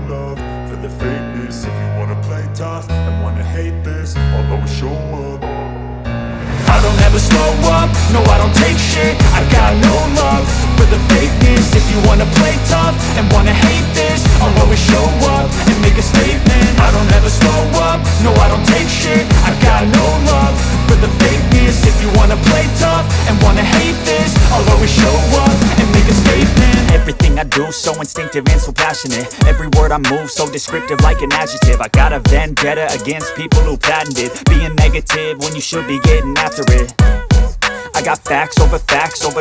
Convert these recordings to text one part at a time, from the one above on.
love for the fakeness. If you wanna play tough and wanna hate this, I'll always show up. I don't ever slow up, no I don't take shit. I got no love for the fakeness. If you wanna play tough and wanna hate this, I'll always show up and make a statement. I don't ever slow up, no I don't take shit. I got no love for the fakeness. If you wanna play tough and wanna hate this, I'll always show up and make a statement. Everything I do so instinctive and so passionate. Every word I move so descriptive like an adjective. I got a vendetta against people who patented being negative when you should be getting after it. I got facts over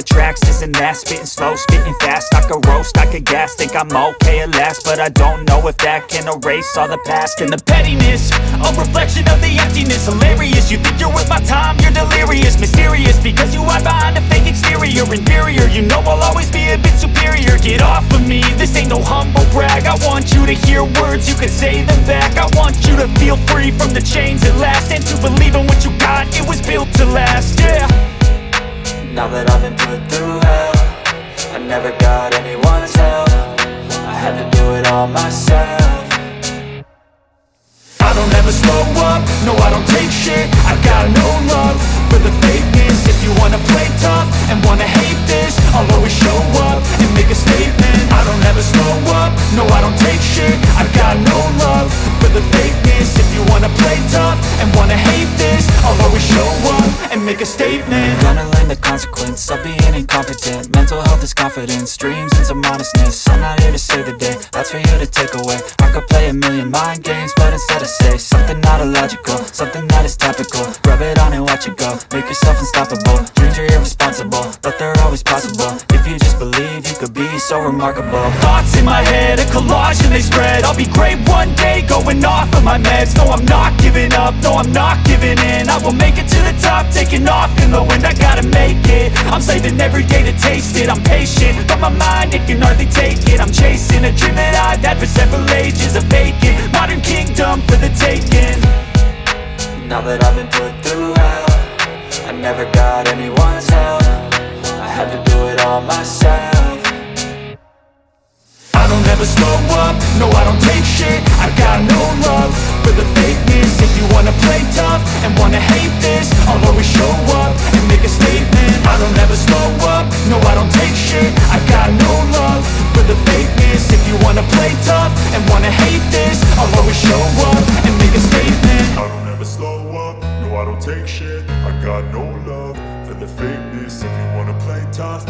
tracks, this and that. Spitting slow, spitting fast. I could roast, I could gas. Think I'm okay at last, but I don't know if that can erase all the past. And the pettiness, a reflection of the emptiness. Hilarious, you think you're worth my time, you're delirious. Mysterious, because you hide behind a fake exterior. Inferior, you know I'll always be a bit superior. Get off of me, this ain't no humble brag. I want you to hear words, you can say them back. I want you to feel free from the chains at last, and to believe in what you got, it was built to last, yeah. Now that I've been put through hell, I never got anyone's help. I had to do it all myself. I don't ever slow up, no I don't take shit. I got no love for the fakeness. If you wanna play tough and wanna hate this, I'll always show up and make a statement. I don't ever slow up, no I don't take shit. I got no love for the fakeness. If you wanna play tough and wanna hate this, I'll always show up and make a statement. Gonna learn the consequence of being incompetent. Mental health is confidence, dreams and some modestness. I'm not here to save the day, that's for you to take away. I could play a million mind games, but instead I say something not illogical, something that is topical. Rub it on and watch it go, make yourself unstoppable. Dreams are irresponsible, but they're always possible. If you just believe, you could be so remarkable. Thoughts in my head, a collage and they spread. I'll be great one day, going off of my meds. No, I'm not giving up, no, I'm not giving in. I will make it to the top, taking off in the wind. I gotta make it, I'm saving every day to taste it. I'm patient, but my mind, it can hardly take it. I'm chasing a dream that I've had for several ages. A vacant, modern kingdom for the taking. Now that I've been put through hell, I never got anyone's help. I had to do it all myself. I don't ever slow up, no I don't take shit. I got no love for the fakeness. If you wanna play tough and wanna hate this, I'll always show up and make a statement. I don't ever slow up, no I don't take shit. I got no love for the fakeness. If you wanna play tough and wanna hate this, I'll always show up and make a statement. I don't ever slow up, no I don't take shit. I got no love for the fakeness. If you wanna play tough